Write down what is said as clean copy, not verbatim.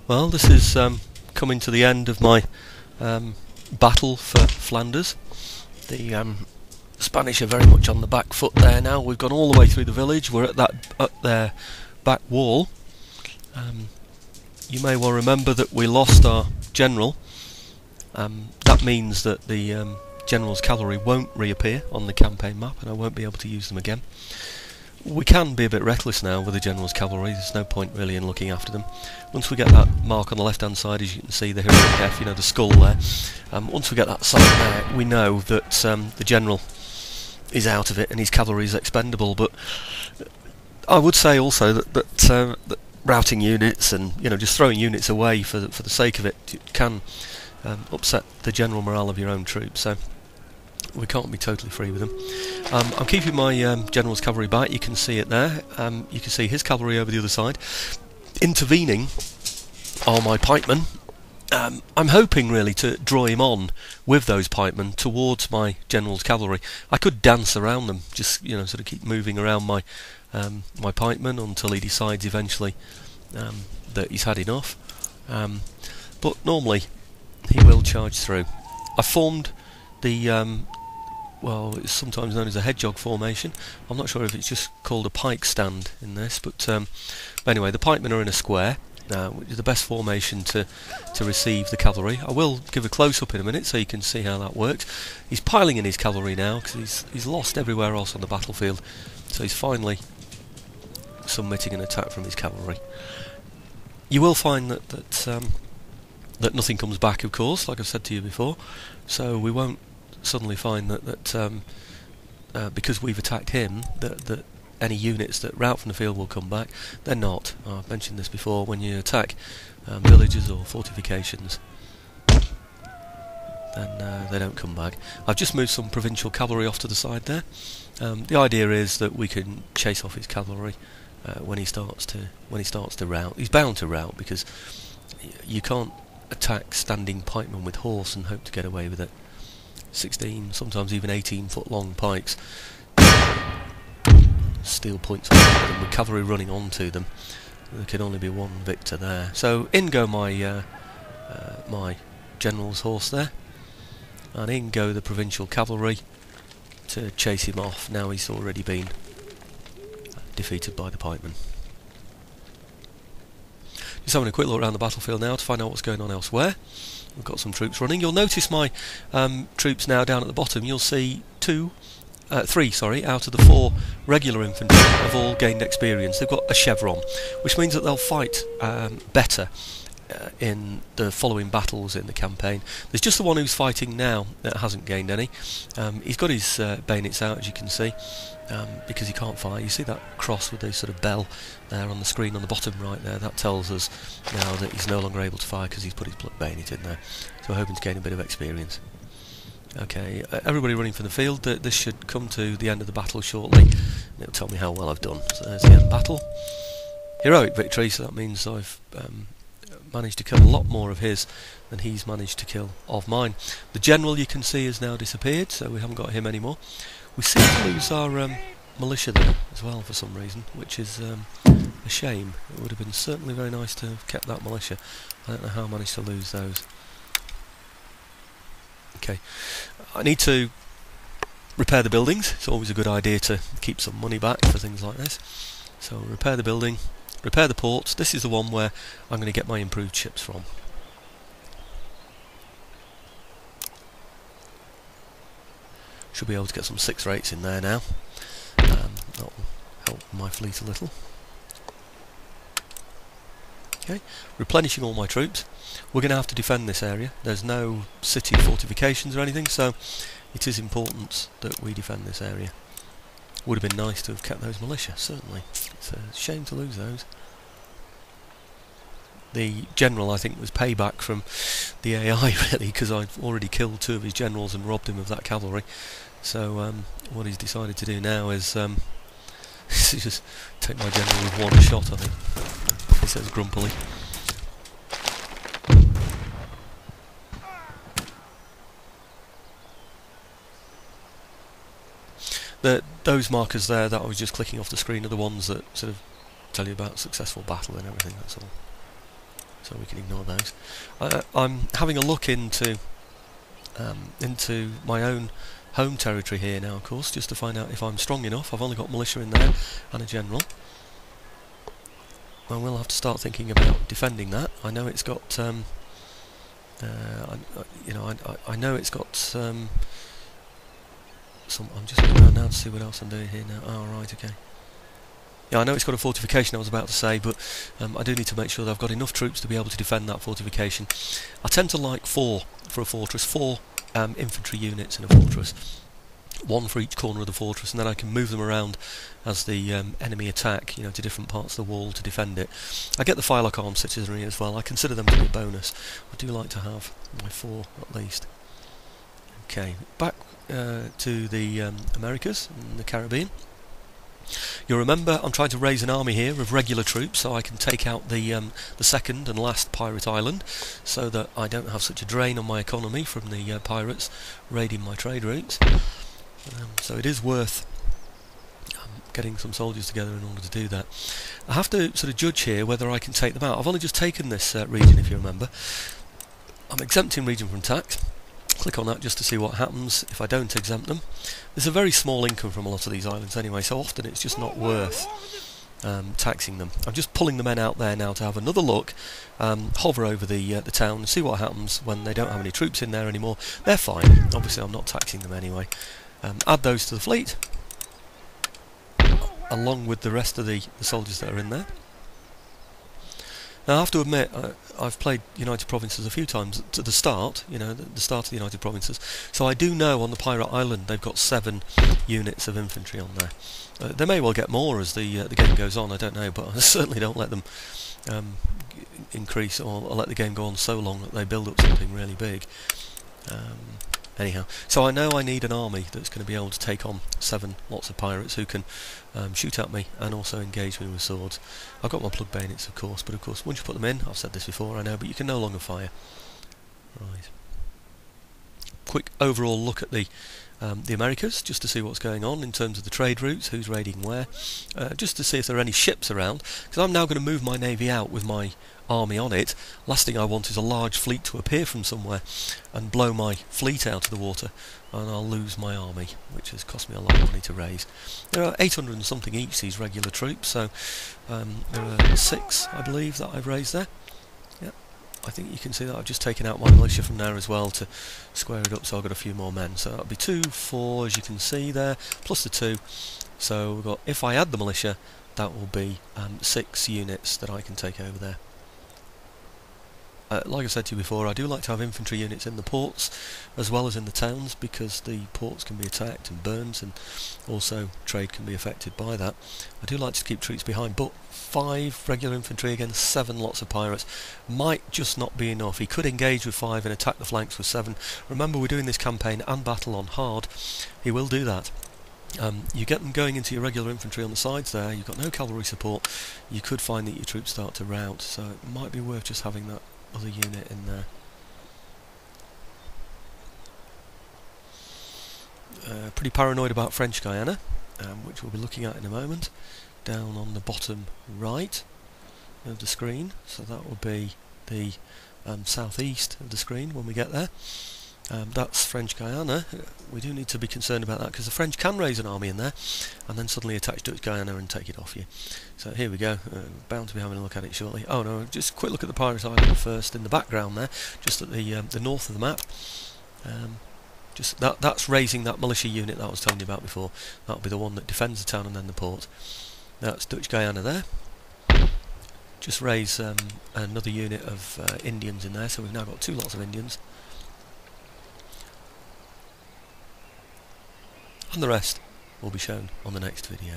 Well, this is coming to the end of my battle for Flanders. The Spanish are very much on the back foot there now. We've gone all the way through the village. We're at their back wall. You may well remember that we lost our general. That means that the general's cavalry won't reappear on the campaign map, and I won't be able to use them again. We can be a bit reckless now with the general's cavalry. There's no point really in looking after them. Once we get that mark on the left hand side, as you can see, the heroic death, you know, the skull there, once we get that sign there, we know that the general is out of it and his cavalry is expendable. But I would say also that routing units and, you know, just throwing units away for the sake of it can upset the general morale of your own troops. So we can't be totally free with them. I'm keeping my general's cavalry back. You can see it there. You can see his cavalry over the other side. Intervening are my pikemen. I'm hoping really to draw him on with those pikemen towards my general's cavalry. I could dance around them, just, you know, sort of keep moving around my my pikemen until he decides eventually that he's had enough. But normally he will charge through. I formed the well, it's sometimes known as a hedgehog formation. I'm not sure if it's just called a pike stand in this, but anyway, the pikemen are in a square, which is the best formation to receive the cavalry. I will give a close-up in a minute so you can see how that works. He's piling in his cavalry now because he's lost everywhere else on the battlefield, so he's finally submitting an attack from his cavalry. You will find that nothing comes back, of course, like I've said to you before, so we won't suddenly find that because we've attacked him, that any units that rout from the field will come back. They're not. I've mentioned this before. When you attack villages or fortifications, then they don't come back. I've just moved some provincial cavalry off to the side there. The idea is that we can chase off his cavalry when he starts to rout. He's bound to rout because you can't attack standing pikemen with horse and hope to get away with it. 16, sometimes even 18 foot long pikes, steel points on them, with cavalry running onto them. There can only be one victor there. So in go my my general's horse there, and in go the provincial cavalry to chase him off. Now he's already been defeated by the pikemen. Just having a quick look around the battlefield now to find out what's going on elsewhere. We've got some troops running. You'll notice my troops now down at the bottom. You'll see three out of the 4 regular infantry have all gained experience. They've got a chevron, which means that they'll fight better in the following battles in the campaign. There's just the one who's fighting now that hasn't gained any. He's got his bayonets out, as you can see, because he can't fire. You see that cross with the sort of bell there on the screen on the bottom right there? That tells us now that he's no longer able to fire because he's put his bayonet in there. So we're hoping to gain a bit of experience. Okay, everybody running from the field. This should come to the end of the battle shortly. It'll tell me how well I've done. So there's the end battle. Heroic victory, so that means I've managed to kill a lot more of his than he's managed to kill of mine. The general, you can see, has now disappeared, so we haven't got him anymore. We seem to lose our militia there as well for some reason, which is a shame. It would have been certainly very nice to have kept that militia. I don't know how I managed to lose those. Okay, I need to repair the buildings. It's always a good idea to keep some money back for things like this. So repair the building, repair the ports. This is the one where I'm going to get my improved ships from. Should be able to get some 6 rates in there now. That will help my fleet a little. Okay, replenishing all my troops. We're going to have to defend this area. There's no city fortifications or anything, so it is important that we defend this area. Would have been nice to have kept those militia, certainly. It's a shame to lose those. The general, I think, was payback from the AI, really, because I've already killed 2 of his generals and robbed him of that cavalry. So what he's decided to do now is just take my general with 1 shot, I think. He says grumpily. Those markers there that I was just clicking off the screen are the ones that sort of tell you about successful battle and everything, that's all. so we can ignore those. I'm having a look into my own home territory here now, of course, just to find out if I'm strong enough. I've only got militia in there and a general. I will have to start thinking about defending that. I know it's got, I know it's got some. I'm just looking around now to see what else I'm doing here now. Oh, right, okay. Yeah, I know it's got a fortification, I was about to say, but I do need to make sure that I've got enough troops to be able to defend that fortification. I tend to like 4 for a fortress, 4 infantry units in a fortress, 1 for each corner of the fortress, and then I can move them around as the enemy attack, to different parts of the wall to defend it. I get the Firelock armed citizenry as well. I consider them to be a bonus. I do like to have my 4 at least. Okay, back to the Americas and the Caribbean. You'll remember I'm trying to raise an army here of regular troops so I can take out the second and last pirate island, so that I don't have such a drain on my economy from the pirates raiding my trade routes. So it is worth getting some soldiers together in order to do that. I have to sort of judge here whether I can take them out. I've only just taken this region, if you remember. I'm exempting region from tax. Click on that just to see what happens if I don't exempt them. There's a very small income from a lot of these islands anyway, so often it's just not worth taxing them. I'm just pulling the men out there now to have another look, hover over the town and see what happens when they don't have any troops in there anymore. They're fine. Obviously I'm not taxing them anyway. Add those to the fleet, along with the rest of the soldiers that are in there. Now I have to admit, I've played United Provinces a few times to the start, the start of the United Provinces, so I do know on the pirate island they've got 7 units of infantry on there. They may well get more as the game goes on, I don't know, but I certainly don't let them increase or let the game go on so long that they build up something really big. Anyhow, so I know I need an army that's going to be able to take on 7 lots of pirates who can shoot at me and also engage me with swords. I've got my plug bayonets, of course, but of course once you put them in, I've said this before, I know, but you can no longer fire. Right. Quick overall look at the Americas, just to see what's going on in terms of the trade routes, who's raiding where, just to see if there are any ships around, because I'm now going to move my navy out with my army on it. Last thing I want is a large fleet to appear from somewhere and blow my fleet out of the water, and I'll lose my army, which has cost me a lot of money to raise. There are 800 and something each, these regular troops, so there are 6, I believe, that I've raised there. Yep. I think you can see that I've just taken out my militia from there as well to square it up, so I've got a few more men. So that'll be 2, 4, as you can see there, plus the 2. So we've got, if I add the militia, that will be 6 units that I can take over there. Like I said to you before, I do like to have infantry units in the ports as well as in the towns, because the ports can be attacked and burned, and also trade can be affected by that. I do like to keep troops behind, but 5 regular infantry against 7 lots of pirates might just not be enough. He could engage with 5 and attack the flanks with 7. Remember, we're doing this campaign and battle on hard. He will do that. You get them going into your regular infantry on the sides there, you've got no cavalry support, you could find that your troops start to rout, so it might be worth just having that other unit in there. Pretty paranoid about French Guiana, which we'll be looking at in a moment, down on the bottom right of the screen, so that will be the southeast of the screen when we get there. That's French Guiana. We do need to be concerned about that, because the French can raise an army in there and then suddenly attach Dutch Guiana and take it off you. So here we go, bound to be having a look at it shortly. Oh no, just a quick look at the pirate island first in the background there, just at the north of the map. Just that's raising that militia unit that I was telling you about before. That'll be the one that defends the town and then the port. That's Dutch Guiana there. Just raise another unit of Indians in there, so we've now got 2 lots of Indians. And the rest will be shown on the next video.